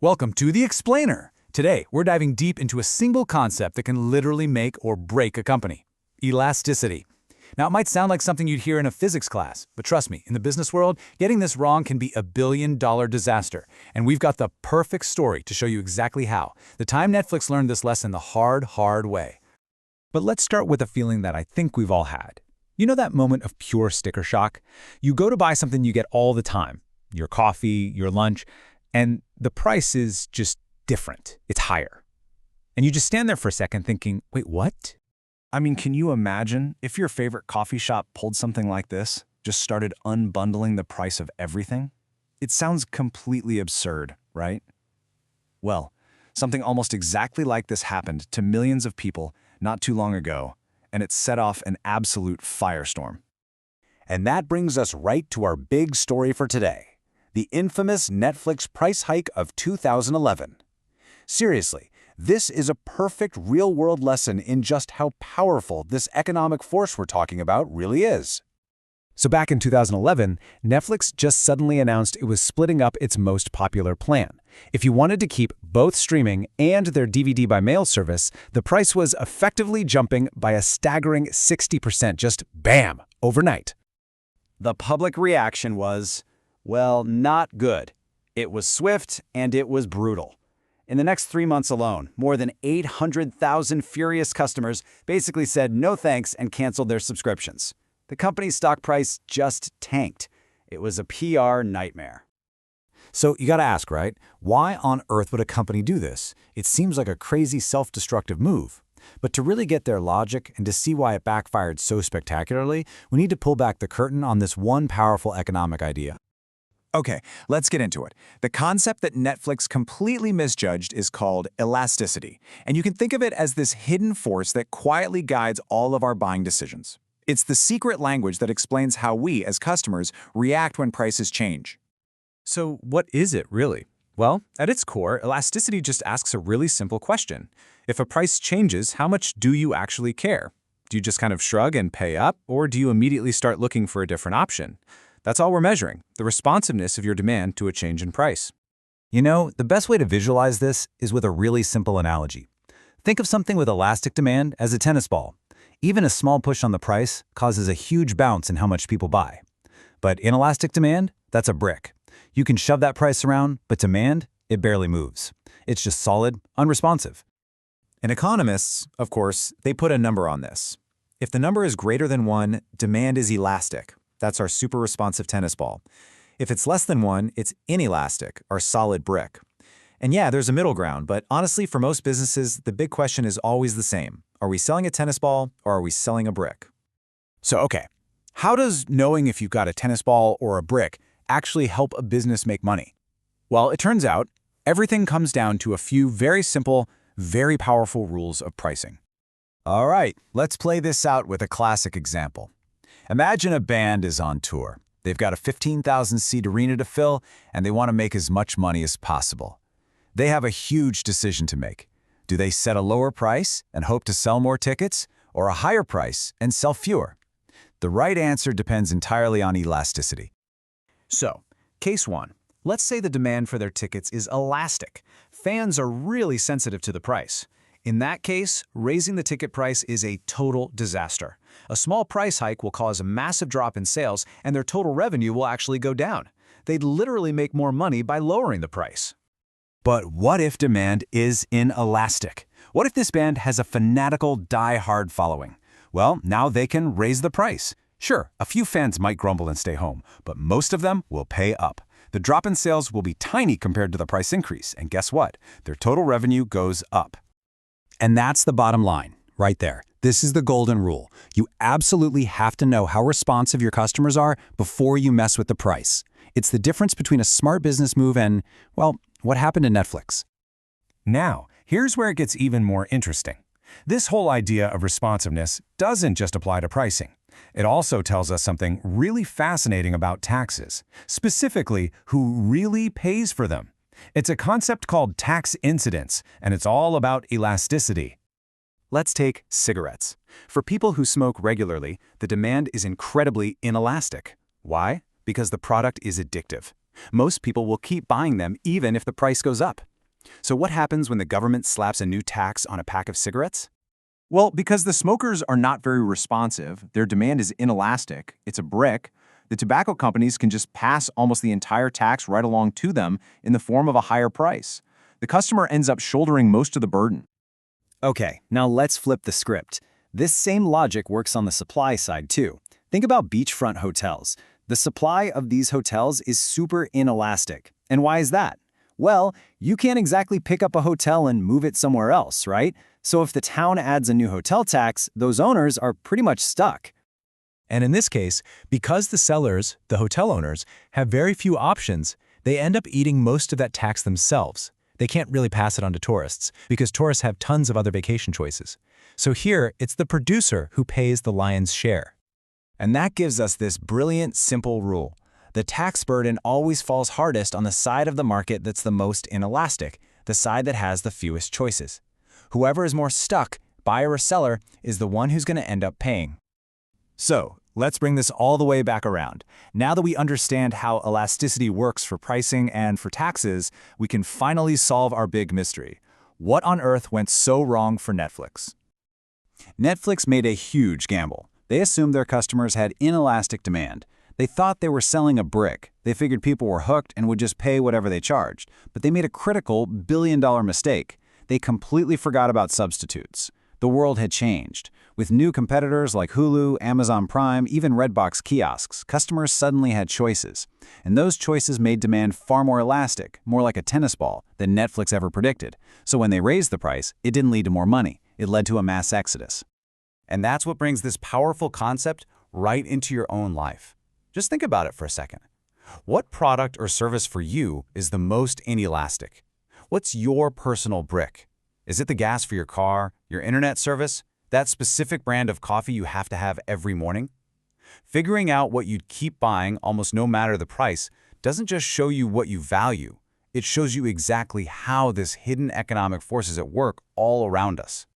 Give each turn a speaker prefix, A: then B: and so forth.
A: Welcome to The Explainer. Today, we're diving deep into a single concept that can literally make or break a company: elasticity. Now, it might sound like something you'd hear in a physics class, but trust me, in the business world, getting this wrong can be a billion-dollar disaster. And we've got the perfect story to show you exactly how. The time Netflix learned this lesson the hard way.
B: But let's start with a feeling that I think we've all had. You know that moment of pure sticker shock? You go to buy something you get all the time, your coffee, your lunch, and the price is just different. It's higher. And you just stand there for a second thinking, wait, what?
C: I mean, can you imagine if your favorite coffee shop pulled something like this, just started unbundling the price of everything? It sounds completely absurd, right? Well, something almost exactly like this happened to millions of people not too long ago, and it set off an absolute firestorm.
D: And that brings us right to our big story for today: the infamous Netflix price hike of 2011. Seriously, this is a perfect real-world lesson in just how powerful this economic force we're talking about really is.
B: So back in 2011, Netflix just suddenly announced it was splitting up its most popular plan. If you wanted to keep both streaming and their DVD by mail service, the price was effectively jumping by a staggering 60%, just bam, overnight.
D: The public reaction was, well, not good. It was swift and it was brutal. In the next 3 months alone, more than 800,000 furious customers basically said no thanks and canceled their subscriptions. The company's stock price just tanked. It was a PR nightmare. So you gotta ask, right? Why on earth would a company do this? It seems like a crazy self-destructive move. But to really get their logic and to see why it backfired so spectacularly, we need to pull back the curtain on this one powerful economic idea.
C: Okay, let's get into it. The concept that Netflix completely misjudged is called elasticity, and you can think of it as this hidden force that quietly guides all of our buying decisions. It's the secret language that explains how we, as customers, react when prices change.
B: So what is it really? Well, at its core, elasticity just asks a really simple question. If a price changes, how much do you actually care? Do you just kind of shrug and pay up, or do you immediately start looking for a different option? That's all we're measuring, the responsiveness of your demand to a change in price.
A: You know, the best way to visualize this is with a really simple analogy. Think of something with elastic demand as a tennis ball. Even a small push on the price causes a huge bounce in how much people buy. But inelastic demand, that's a brick. You can shove that price around, but demand, it barely moves. It's just solid, unresponsive.
C: And economists, of course, they put a number on this. If the number is greater than 1, demand is elastic. That's our super responsive tennis ball. If it's less than 1, it's inelastic, our solid brick. And yeah, there's a middle ground, but honestly, for most businesses, the big question is always the same. Are we selling a tennis ball or are we selling a brick?
D: So, okay, how does knowing if you've got a tennis ball or a brick actually help a business make money? Well, it turns out everything comes down to a few very simple, very powerful rules of pricing. All right, let's play this out with a classic example. Imagine a band is on tour. They've got a 15,000-seat arena to fill, and they want to make as much money as possible. They have a huge decision to make. Do they set a lower price and hope to sell more tickets, or a higher price and sell fewer? The right answer depends entirely on elasticity. So, case 1. Let's say the demand for their tickets is elastic. Fans are really sensitive to the price. In that case, raising the ticket price is a total disaster. A small price hike will cause a massive drop in sales, and their total revenue will actually go down. They'd literally make more money by lowering the price. But what if demand is inelastic? What if this band has a fanatical, die-hard following? Well, now they can raise the price. Sure, a few fans might grumble and stay home, but most of them will pay up. The drop in sales will be tiny compared to the price increase, and guess what? Their total revenue goes up.
A: And that's the bottom line, right there. This is the golden rule. You absolutely have to know how responsive your customers are before you mess with the price. It's the difference between a smart business move and, well, what happened to Netflix.
E: Now, here's where it gets even more interesting. This whole idea of responsiveness doesn't just apply to pricing. It also tells us something really fascinating about taxes, specifically who really pays for them. It's a concept called tax incidence, and it's all about elasticity.
C: Let's take cigarettes. For people who smoke regularly, the demand is incredibly inelastic. Why? Because the product is addictive. Most people will keep buying them even if the price goes up.
D: So what happens when the government slaps a new tax on a pack of cigarettes?
B: Well, because the smokers are not very responsive, their demand is inelastic, it's a brick, the tobacco companies can just pass almost the entire tax right along to them in the form of a higher price. The customer ends up shouldering most of the burden.
C: Okay, now let's flip the script. This same logic works on the supply side too. Think about beachfront hotels. The supply of these hotels is super inelastic. And why is that? Well, you can't exactly pick up a hotel and move it somewhere else, right? So if the town adds a new hotel tax, those owners are pretty much stuck.
A: And in this case, because the sellers, the hotel owners, have very few options, they end up eating most of that tax themselves. They can't really pass it on to tourists because tourists have tons of other vacation choices. So here, it's the producer who pays the lion's share.
D: And that gives us this brilliant, simple rule. The tax burden always falls hardest on the side of the market that's the most inelastic, the side that has the fewest choices. Whoever is more stuck, buyer or seller, is the one who's going to end up paying. So, let's bring this all the way back around. Now that we understand how elasticity works for pricing and for taxes, we can finally solve our big mystery. What on earth went so wrong for Netflix? Netflix made a huge gamble. They assumed their customers had inelastic demand. They thought they were selling a brick. They figured people were hooked and would just pay whatever they charged. But they made a critical billion-dollar mistake. They completely forgot about substitutes. The world had changed. With new competitors like Hulu, Amazon Prime, even Redbox kiosks, customers suddenly had choices. And those choices made demand far more elastic, more like a tennis ball, than Netflix ever predicted. So when they raised the price, it didn't lead to more money. It led to a mass exodus. And that's what brings this powerful concept right into your own life. Just think about it for a second. What product or service for you is the most inelastic? What's your personal brick? Is it the gas for your car, your internet service, that specific brand of coffee you have to have every morning? Figuring out what you'd keep buying almost no matter the price doesn't just show you what you value. It shows you exactly how this hidden economic force is at work all around us.